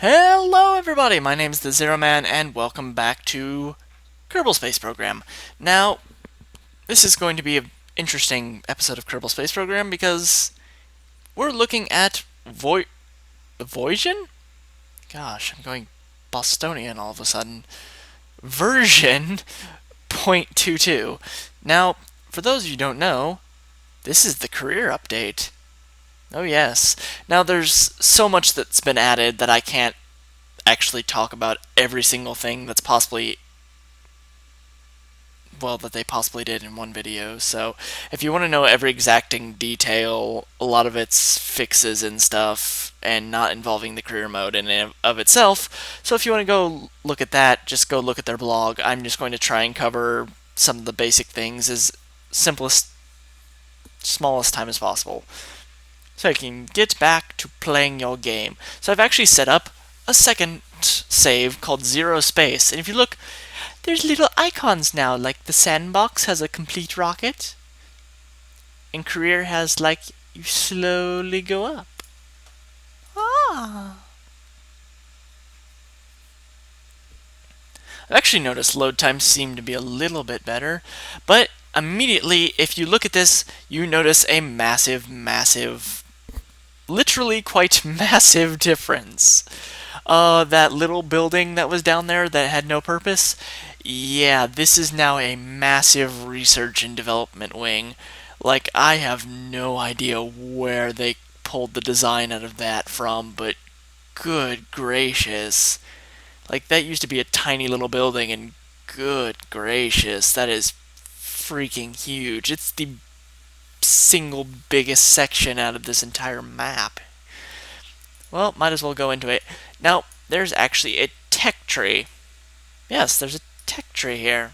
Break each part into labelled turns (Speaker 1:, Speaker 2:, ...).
Speaker 1: Hello everybody, my name is the Zero Man and welcome back to Kerbal Space Program. Now, this is going to be an interesting episode of Kerbal Space Program because we're looking at Voysion? Gosh, I'm going Bostonian all of a sudden. Version 0.22. Now, for those of you who don't know, this is the career update. Oh yes. Now there's so much that's been added that I can't actually talk about every single thing that's that they possibly did in one video. So if you want to know every exacting detail, a lot of it's fixes and stuff and not involving the career mode in and of itself. So if you want to go look at that, just go look at their blog. I'm just going to try and cover some of the basic things as simplest, smallest time as possible, so you can get back to playing your game. So I've actually set up a second save called Zero Space, and if you look, there's little icons now, like the sandbox has a complete rocket, and career has like you slowly go up. Ah. I've actually noticed load times seem to be a little bit better, but immediately, if you look at this, you notice a massive, literally quite massive difference. That little building that was down there that had no purpose, yeah, this is now a massive research and development wing. Like, I have no idea where they pulled the design out of that from, but good gracious. Like, that used to be a tiny little building, and good gracious, that is freaking huge. It's the single biggest section out of this entire map. Well, might as well go into it. Now, there's actually a tech tree. Yes, there's a tech tree here,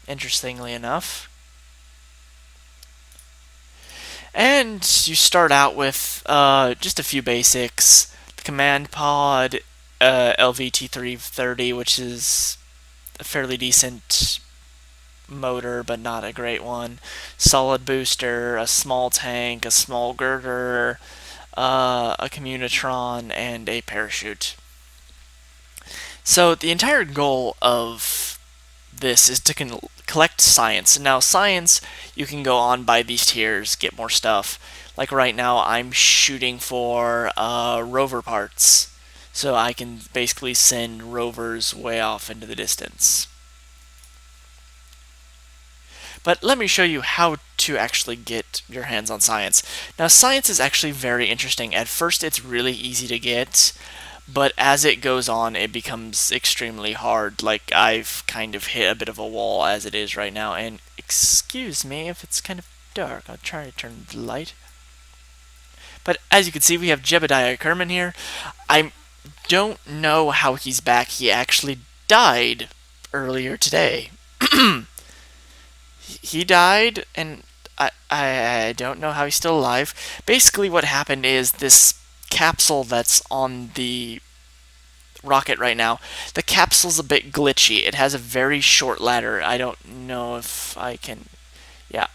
Speaker 1: interestingly enough. And you start out with just a few basics. The command pod, LVT330, which is a fairly decent motor, but not a great one. Solid booster, a small tank, a small girder, a communitron, and a parachute. So the entire goal of this is to collect science. Now, science, you can go on by these tiers, get more stuff. Like right now, I'm shooting for rover parts, so I can basically send rovers way off into the distance. But let me show you how to actually get your hands on science. Now, science is actually very interesting. At first, it's really easy to get, but as it goes on, it becomes extremely hard. Like, I've kind of hit a bit of a wall as it is right now, and excuse me if it's kind of dark. I'll try to turn the light. But as you can see, we have Jebediah Kerman here. I don't know how he's back. He actually died earlier today. He died, and I don't know how he's still alive. Basically, what happened is this capsule that's on the rocket right now, the capsule's a bit glitchy. It has a very short ladder. I don't know if I can... Yeah.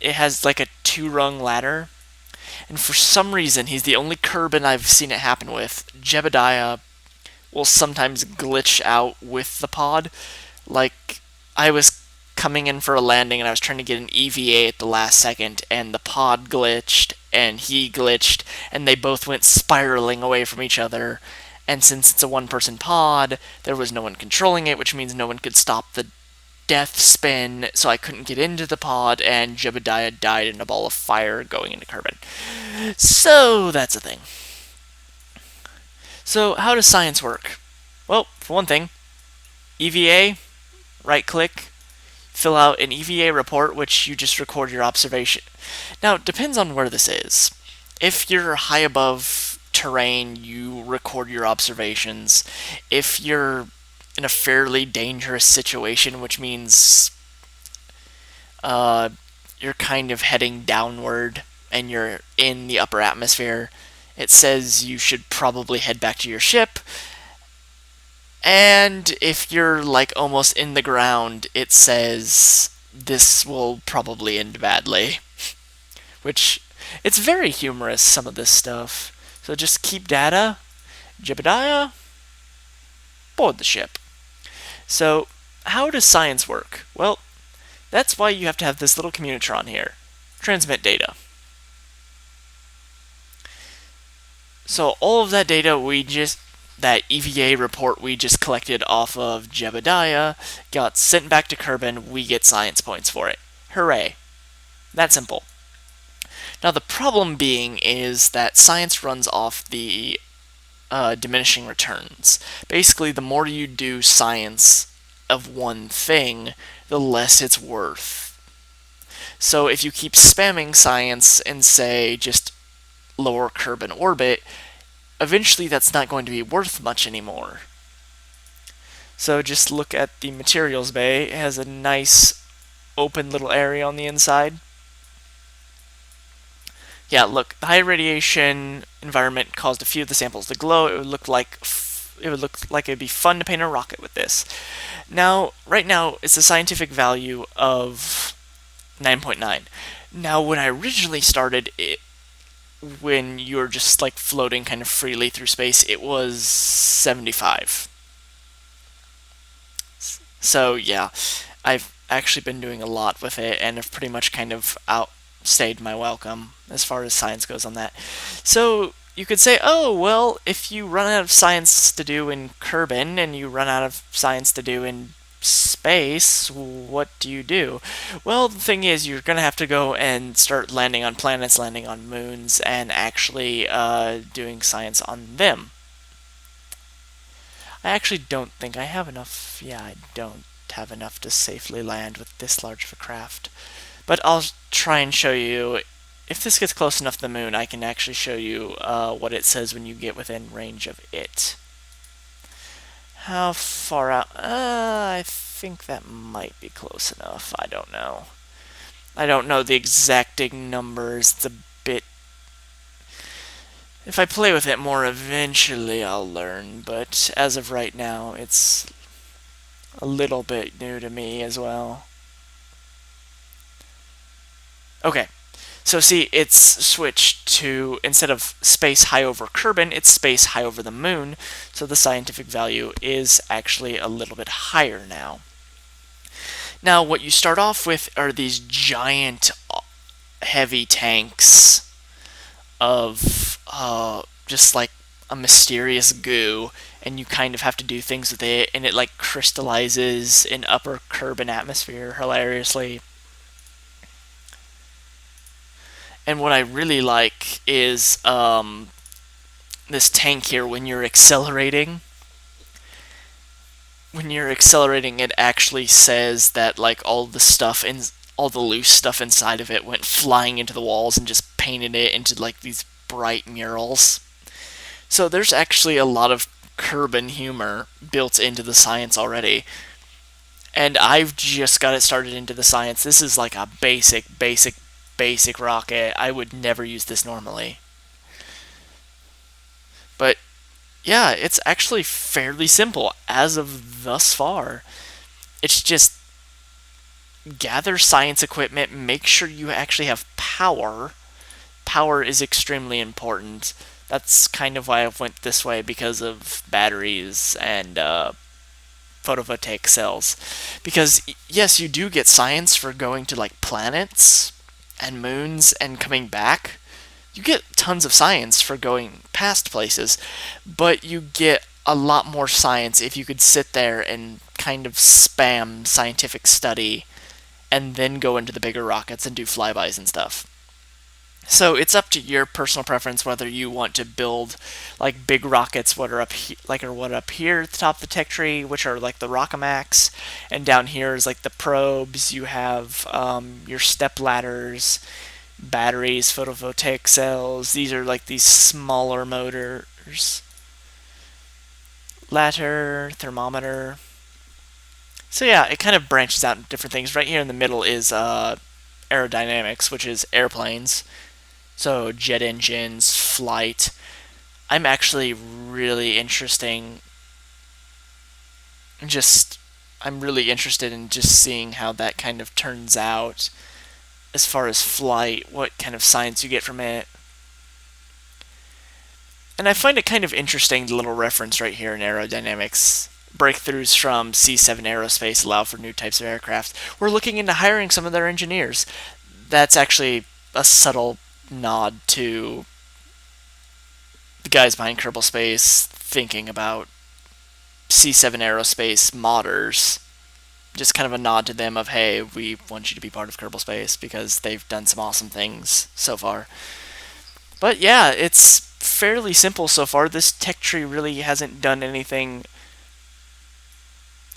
Speaker 1: It has like a 2-rung ladder. And for some reason, he's the only Kerbin I've seen it happen with. Jebediah will sometimes glitch out with the pod. Like, I was coming in for a landing and I was trying to get an EVA at the last second, and the pod glitched and he glitched, and they both went spiraling away from each other. And since it's a one-person pod, there was no one controlling it, which means no one could stop the death spin, so I couldn't get into the pod, and Jebediah died in a ball of fire going into Kerbin. So that's a thing. So how does science work? Well, for one thing, EVA, right-click, fill out an EVA report, which you just record your observation. Now, it depends on where this is. If you're high above terrain, you record your observations. If you're in a fairly dangerous situation, which means you're kind of heading downward and you're in the upper atmosphere, it says you should probably head back to your ship. And if you're like almost in the ground, it says this will probably end badly. Which, it's very humorous, some of this stuff. So just keep data. Jebediah, board the ship. So, how does science work? Well, that's why you have to have this little communitron here. Transmit data. So all of that data that EVA report we just collected off of Jebediah got sent back to Kerbin, we get science points for it. Hooray. That simple. Now the problem being is that science runs off the diminishing returns. Basically, the more you do science of one thing, the less it's worth. So if you keep spamming science and say just lower Kerbin orbit, eventually that's not going to be worth much anymore. So just look at the materials bay. It has a nice open little area on the inside. Yeah, look, the high radiation environment caused a few of the samples to glow. It would look like it'd be fun to paint a rocket with this. Now, right now, it's a scientific value of 9.9. Now, when I originally started it, when you were just like floating kind of freely through space, it was 75. So yeah, I've actually been doing a lot with it and have pretty much kind of outstayed my welcome as far as science goes on that. So you could say, oh, well, if you run out of science to do in Kerbin and you run out of science to do in space, what do you do? Well, the thing is, you're going to have to go and start landing on planets, landing on moons, and actually doing science on them. I actually don't think I have enough. Yeah, I don't have enough to safely land with this large of a craft. But I'll try and show you. If this gets close enough to the moon, I can actually show you what it says when you get within range of it. How far out? I think that might be close enough. I don't know. I don't know the exacting numbers. It's a bit... If I play with it more, eventually I'll learn. But as of right now, it's a little bit new to me as well. Okay. So see, it's switched to, instead of space high over Kerbin, it's space high over the moon, so the scientific value is actually a little bit higher now. Now, what you start off with are these giant, heavy tanks of just like a mysterious goo, and you kind of have to do things with it, and it like crystallizes in upper Kerbin atmosphere hilariously. And what I really like is this tank here. When you're accelerating, it actually says that like all the stuff in all the loose stuff inside of it went flying into the walls and just painted it into like these bright murals. So there's actually a lot of Kerbin humor built into the science already. And I've just got it started into the science. This is like a basic rocket. I would never use this normally. But yeah, it's actually fairly simple as of thus far. It's just gather science equipment, make sure you actually have power. Power is extremely important. That's kind of why I went this way, because of batteries and photovoltaic cells. Because yes, you do get science for going to like planets and moons and coming back. You get tons of science for going past places, but you get a lot more science if you could sit there and kind of spam scientific study and then go into the bigger rockets and do flybys and stuff. So it's up to your personal preference whether you want to build like big rockets, what are up here at the top of the tech tree, which are like the Rockamax, and down here is like the probes. You have your step ladders, batteries, photovoltaic cells. These are like these smaller motors. Ladder, thermometer. So yeah, it kind of branches out into different things. Right here in the middle is aerodynamics, which is airplanes. So jet engines, flight. I'm actually really interested in just seeing how that kind of turns out as far as flight, what kind of science you get from it. And I find it kind of interesting, the little reference right here in aerodynamics. breakthroughs from C7 Aerospace allow for new types of aircraft. We're looking into hiring some of their engineers. That's actually a subtle nod to the guys behind Kerbal Space thinking about C7 Aerospace modders. Just kind of a nod to them of, hey, we want you to be part of Kerbal Space because they've done some awesome things so far. But yeah, it's fairly simple so far. This tech tree really hasn't done anything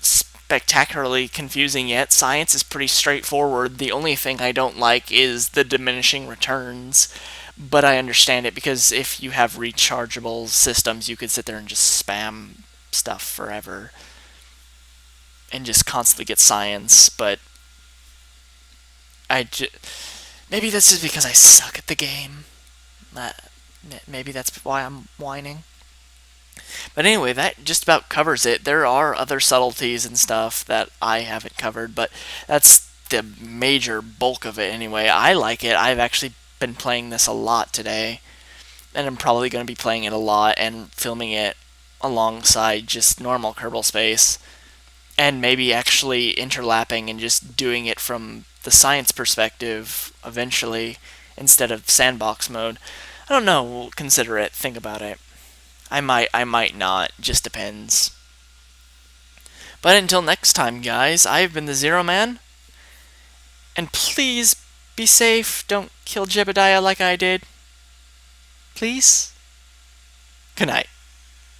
Speaker 1: spectacularly confusing yet. Science is pretty straightforward. The only thing I don't like is the diminishing returns. But I understand it because if you have rechargeable systems, you could sit there and just spam stuff forever and just constantly get science. But maybe this is because I suck at the game. Maybe that's why I'm whining. But anyway, that just about covers it. There are other subtleties and stuff that I haven't covered, but that's the major bulk of it anyway. I like it. I've actually been playing this a lot today, and I'm probably going to be playing it a lot and filming it alongside just normal Kerbal Space, and maybe actually interlapping and just doing it from the science perspective eventually instead of sandbox mode. I don't know. We'll consider it. Think about it. I might not. Just depends. But until next time, guys, I've been the Zero Man. And please be safe. Don't kill Jebediah like I did. Please? Good night.